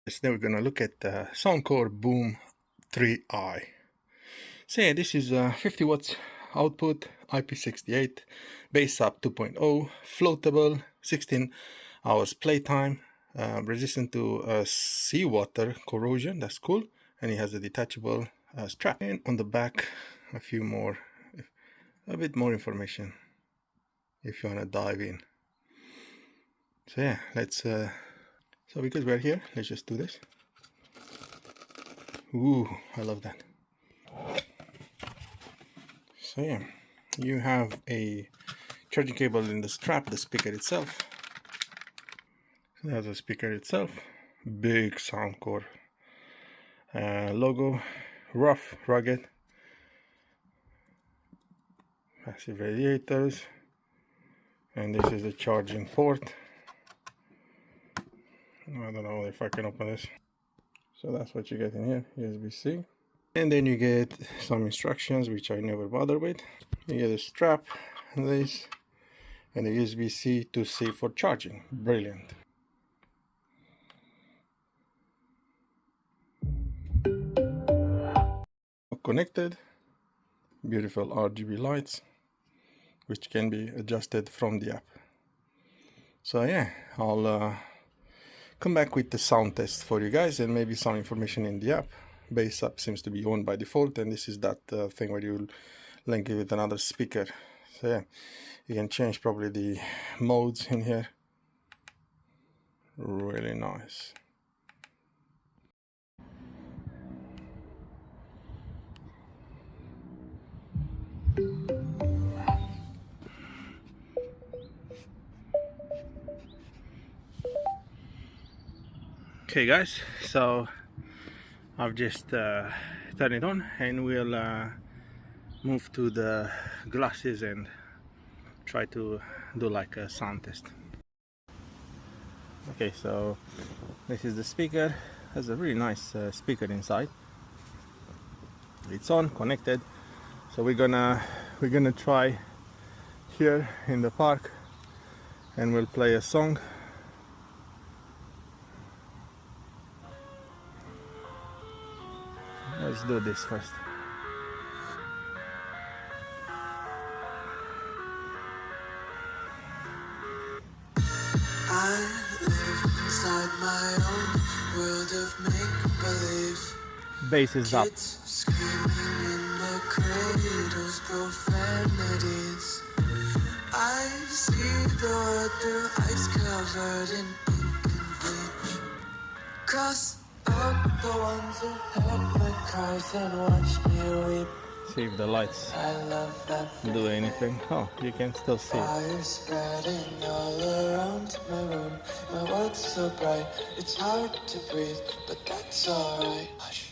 Now we're gonna look at the Soundcore Boom 3i. So yeah, this is 50 watts output, IP68, bass up 2.0, floatable, 16 hours playtime, resistant to seawater corrosion. That's cool. And it has a detachable strap. And on the back, a bit more information if you wanna dive in. So yeah, so because we're here, let's just do this. Ooh, I love that. So yeah, you have a charging cable in the strap, the speaker itself. So there's the speaker itself. Big Soundcore logo, rough, rugged. Massive radiators. And this is the charging port. I don't know if I can open this. So that's what you get in here, USB-C. And then you get some instructions, which I never bother with. You get a strap, this, and a USB-C to C for charging. Brilliant. Connected, beautiful RGB lights, which can be adjusted from the app. So yeah, I'll come back with the sound test for you guys and maybe some information in the app. Bass up seems to be on by default, and this is that thing where you link it with another speaker. So yeah, you can change probably the modes in here. Really nice. Okay guys, so I've just turned it on, and we'll move to the glasses and try to do like a sound test. Okay, so this is the speaker. Has a really nice speaker inside. It's on, connected. So we're gonna try here in the park, and we'll play a song. Let's do this first. I live inside my own world of make-believe. Bass is up. Kids screaming in the cradles, profanities. I see the world through ice covered in ink and bleach. Cross out the ones who heard my cries and watch me weep. See if the lights do anything. Oh, you can still see it. Fire spreading all around my room. My world's so bright, it's hard to breathe, but that's alright. Hush.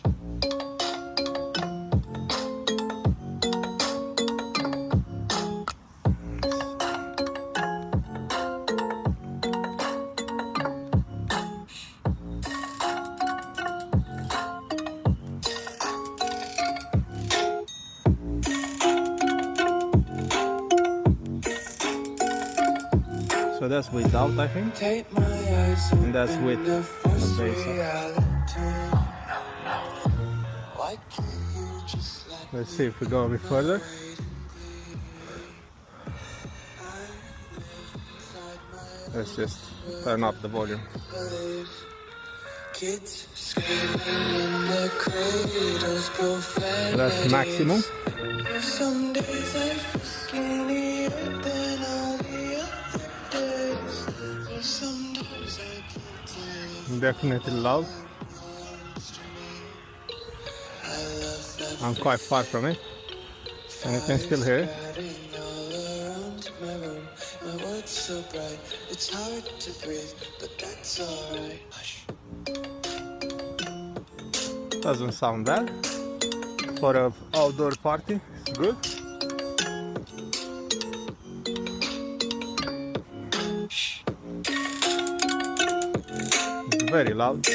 So that's without, I think, and that's with the bass. Let's see if we go a bit further. Let's just turn up the volume. Kids screaming in the cradles, That's maximum. Some days I feel skinnier than all the other days. Some days I can't tell. Definitely loud. I'm quite far from it, and you can still hear it. My world's so bright, it's hard to breathe, but that's alright. Doesn't sound bad for an outdoor party. It's good. It's very loud.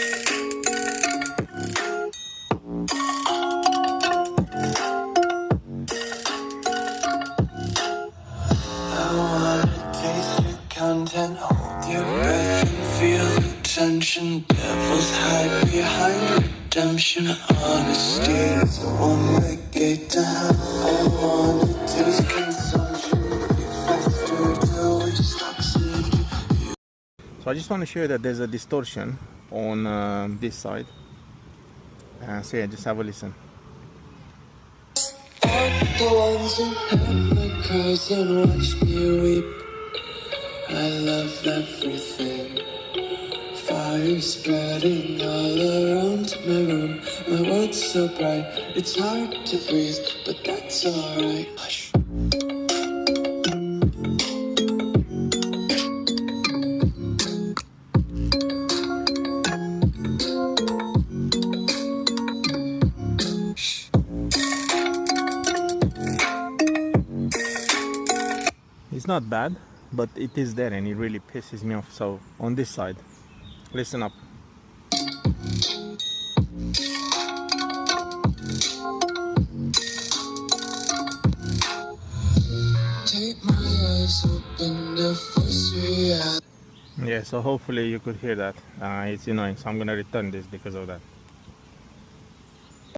Content, hold your breath and feel the tension. Devils hide redemption, honesty. It's a one-way gate to hell. I wanna taste consumption. Faster till we stop seeing. So I just want to show you that there's a distortion on this side. So yeah, just have a listen. The ones who heard my cries and watched me weep. I love everything. Fire spreading all around my room. My world's so bright, it's hard to breathe, but that's alright. Hush. It's not bad, but it is there and it really pisses me off. So on this side, listen up. Take my eyes open to face reality. Yeah, so hopefully you could hear that. It's annoying, so I'm gonna return this because of that.